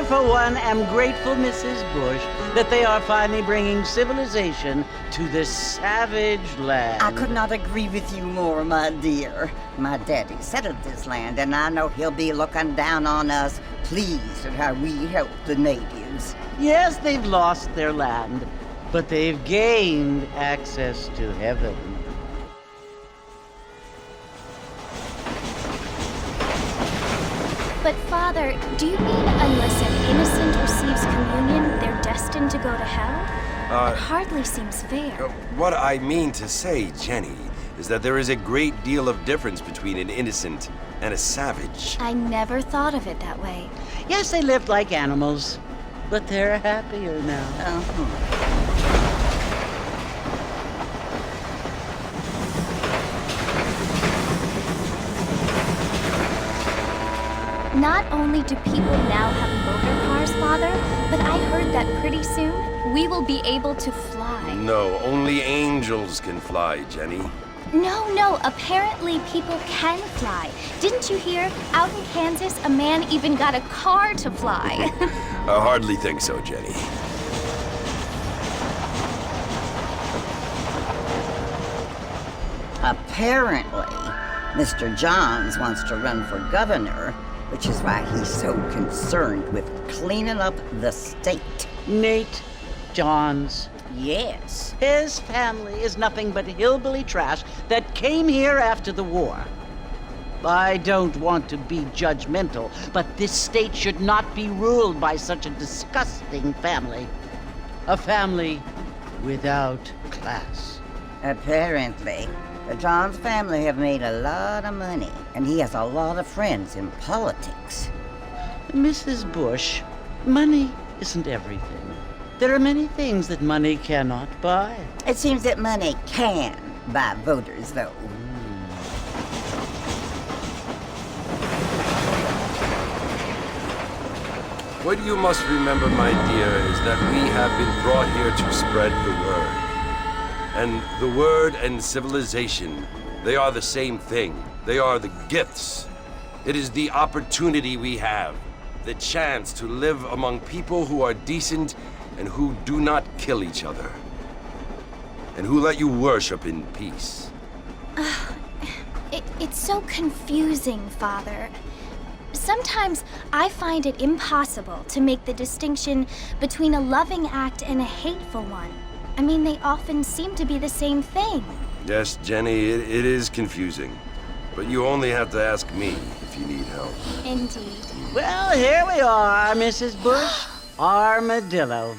for one, am grateful, Mrs. Bush, that they are finally bringing civilization to this savage land. I could not agree with you more, my dear. My daddy settled this land, and I know he'll be looking down on us, pleased at how we help the natives. Yes, they've lost their land, but they've gained access to heaven. But Father, do you mean unless an innocent receives communion, they're destined to go to hell? It hardly seems fair. What I mean to say, Jenny, is that there is a great deal of difference between an innocent and a savage. I never thought of it that way. Yes, they lived like animals, but they're happier now. Not only do people now have motor cars, Father, but I heard that pretty soon we will be able to fly. No, only angels can fly, Jenny. No, apparently people can fly. Didn't you hear? Out in Kansas, a man even got a car to fly. I hardly think so, Jenny. Apparently, Mr. Johns wants to run for governor, which is why he's so concerned with cleaning up the state. Nate Johns. Yes. His family is nothing but hillbilly trash that came here after the war. I don't want to be judgmental, but this state should not be ruled by such a disgusting family. A family without class. Apparently, the Johns family have made a lot of money, and he has a lot of friends in politics. Mrs. Bush, money isn't everything. There are many things that money cannot buy. It seems that money can buy voters, though. What you must remember, my dear, is that we have been brought here to spread the word. And the word and civilization, they are the same thing. They are the gifts. It is the opportunity we have, the chance to live among people who are decent and who do not kill each other, and who let you worship in peace. It's so confusing, Father. Sometimes I find it impossible to make the distinction between a loving act and a hateful one. I mean, they often seem to be the same thing. Yes, Jenny, it is confusing. But you only have to ask me if you need help. Indeed. Well, here we are, Mrs. Bush. Armadillo.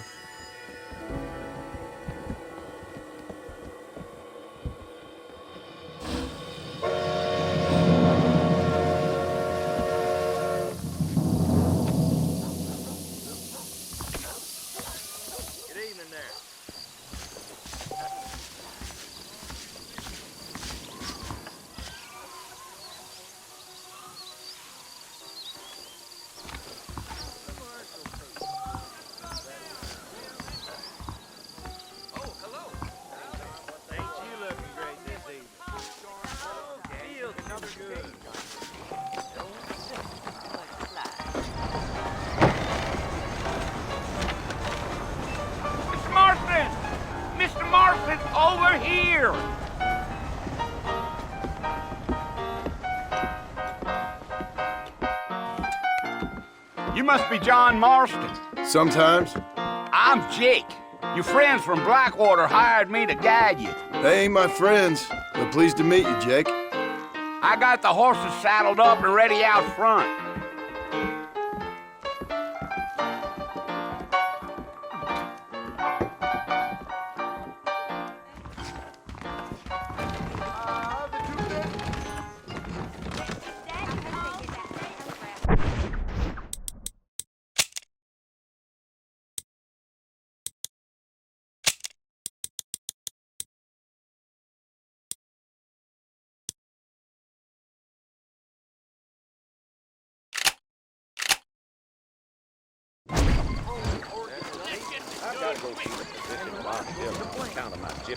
Over here! You must be John Marston. Sometimes. I'm Jake. Your friends from Blackwater hired me to guide you. They ain't my friends, but pleased to meet you, Jake. I got the horses saddled up and ready out front.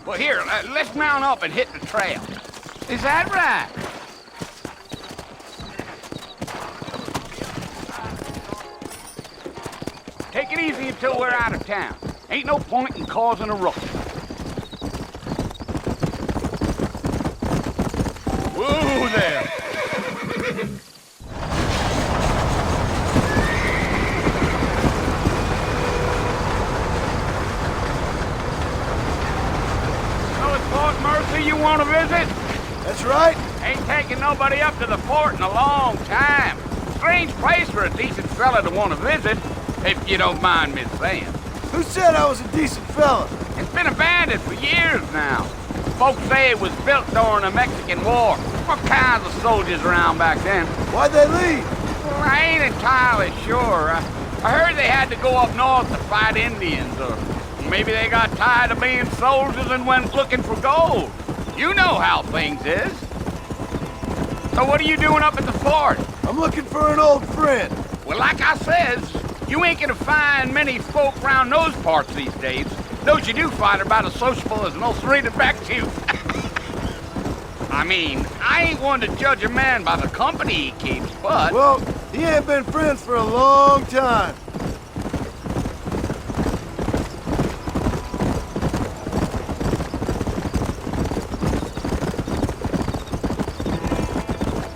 Well, here, let's mount up and hit the trail. Is that right? Take it easy until we're out of town. Ain't no point in causing a ruckus. Whoa there! So it's Fort Mercy you want to visit? That's right. Ain't taking nobody up to the fort in a long time. Strange place for a decent fella to want to visit, if you don't mind me saying. Who said I was a decent fella? It's been abandoned for years now. Folks say it was built during the Mexican War. All kinds of soldiers around back then. Why'd they leave? Well, I ain't entirely sure. I heard they had to go up north to fight Indians, or maybe they got tired of being soldiers and went looking for gold. You know how things is. So what are you doing up at the fort? I'm looking for an old friend. Well, like I says, you ain't gonna find many folk around those parts these days. Those you do find are about as sociable as an ulcerated back tooth. I mean, I ain't one to judge a man by the company he keeps, but... Well, he ain't been friends for a long time.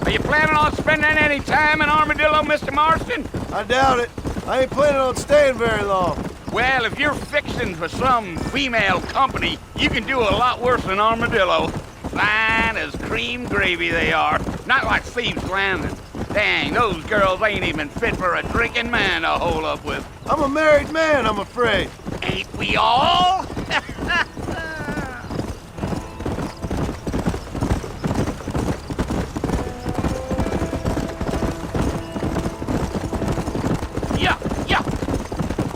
Are you planning on spending any time in Armadillo, Mr. Marston? I doubt it. I ain't planning on staying very long. Well, if you're fixing for some female company, you can do a lot worse than Armadillo. Fine as cream gravy they are. Not like Thieves' Landing. Dang, those girls ain't even fit for a drinking man to hole up with. I'm a married man, I'm afraid. Ain't we all?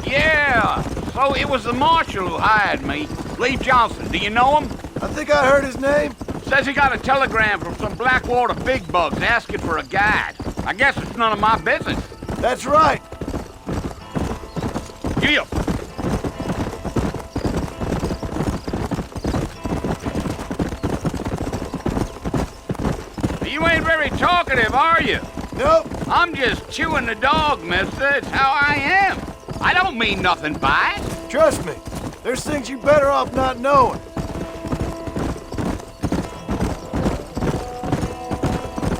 Yeah, so it was the marshal who hired me. Lee Johnson, do you know him? I think I heard his name. Says he got a telegram from some Blackwater big bugs asking for a guide. I guess it's none of my business. That's right. Yeah. You ain't very talkative, are you? Nope. I'm just chewing the dog, mister. It's how I am. I don't mean nothing by it. Trust me. There's things you better off not knowing.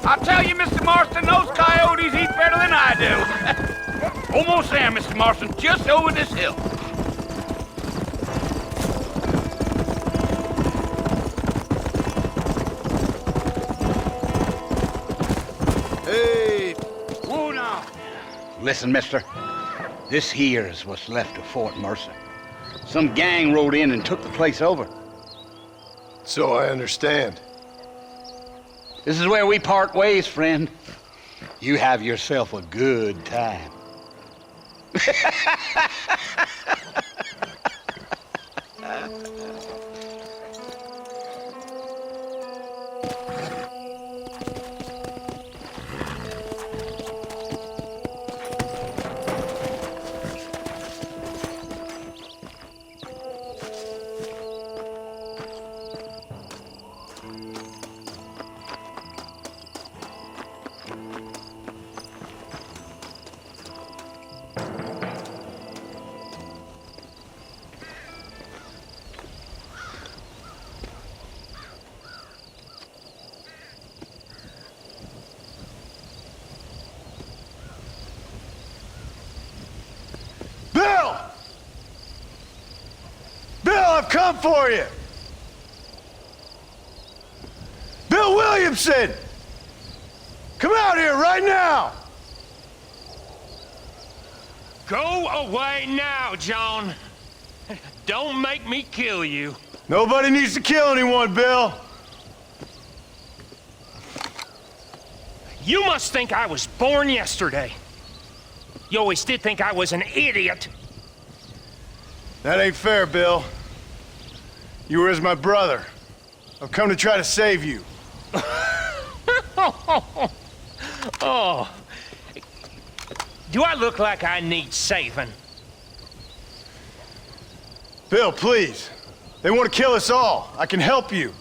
I'll tell you, Mr. Marston, those coyotes eat better than I do. Almost there, Mr. Marston, just over this hill. Hey. Whoa now. Listen, mister. This here is what's left of Fort Mercer. Some gang rode in and took the place over. So I understand. This is where we part ways, friend. You have yourself a good time. I've come for you! Bill Williamson! Come out here right now! Go away now, John. Don't make me kill you. Nobody needs to kill anyone, Bill. You must think I was born yesterday. You always did think I was an idiot. That ain't fair, Bill. You were as my brother. I've come to try to save you. Oh. Do I look like I need saving? Bill, please. They want to kill us all. I can help you.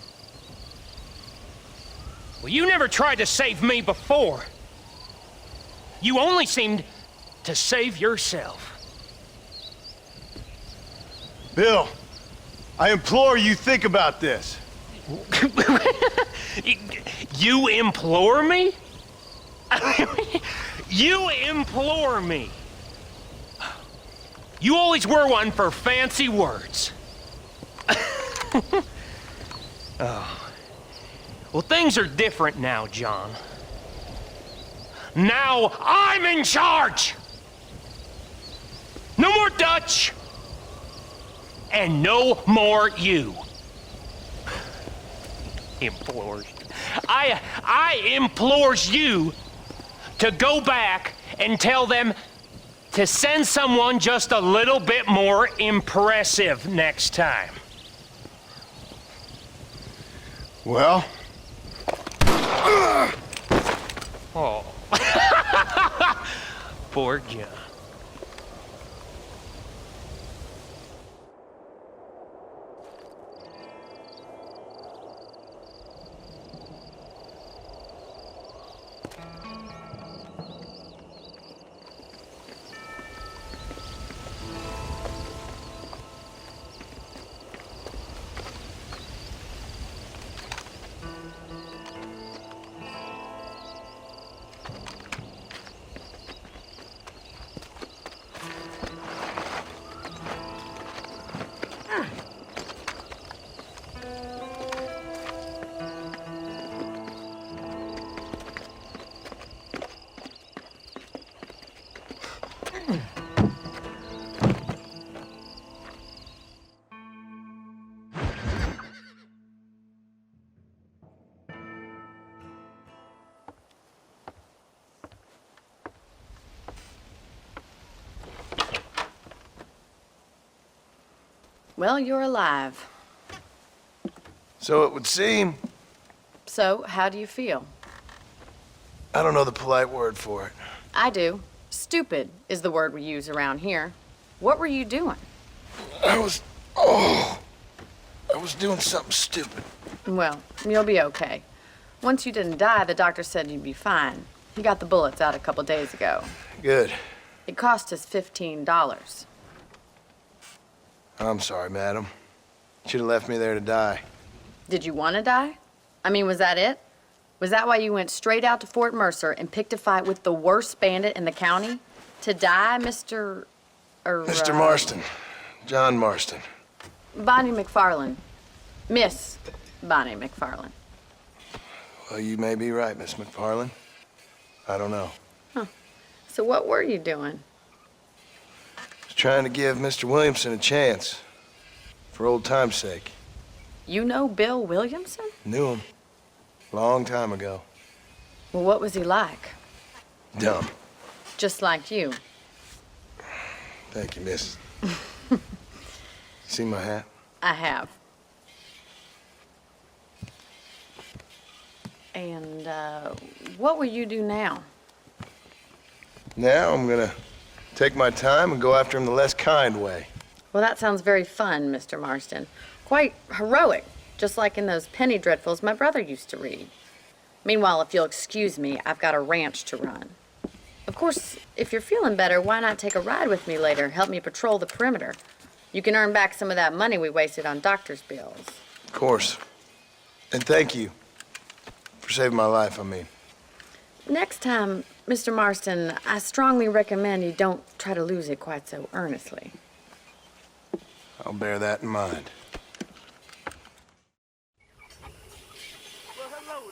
Well, you never tried to save me before. You only seemed to save yourself. Bill, I implore you think about this. You implore me? You implore me. You always were one for fancy words. Oh. Well, things are different now, John. Now I'm in charge! No more Dutch! And no more you. Implores. I implores you to go back and tell them to send someone just a little bit more impressive next time. Well? Oh. Poor John. Well, you're alive. So it would seem. So, how do you feel? I don't know the polite word for it. I do. Stupid is the word we use around here. What were you doing? I was doing something stupid. Well, you'll be okay. Once you didn't die, the doctor said you'd be fine. He got the bullets out a couple days ago. Good. It cost us $15. I'm sorry, madam. Should have left me there to die. Did you want to die? I mean, was that it? Was that why you went straight out to Fort Mercer and picked a fight with the worst bandit in the county? To die, Mr. Mr. Marston. John Marston. Bonnie McFarland. Miss Bonnie McFarland. Well, you may be right, Miss McFarland. I don't know. So what were you doing? I was trying to give Mr. Williamson a chance. For old time's sake. You know Bill Williamson? Knew him. Long time ago. Well, what was he like? Dumb. Just like you. Thank you, miss. See my hat? I have. And, what will you do now? Now I'm gonna take my time and go after him the less kind way. Well, that sounds very fun, Mr. Marston. Quite heroic, just like in those penny dreadfuls my brother used to read. Meanwhile, if you'll excuse me, I've got a ranch to run. Of course, if you're feeling better, why not take a ride with me later? Help me patrol the perimeter. You can earn back some of that money we wasted on doctor's bills. Of course. And thank you for saving my life, I mean. Next time, Mr. Marston, I strongly recommend you don't try to lose it quite so earnestly. I'll bear that in mind. Well, hello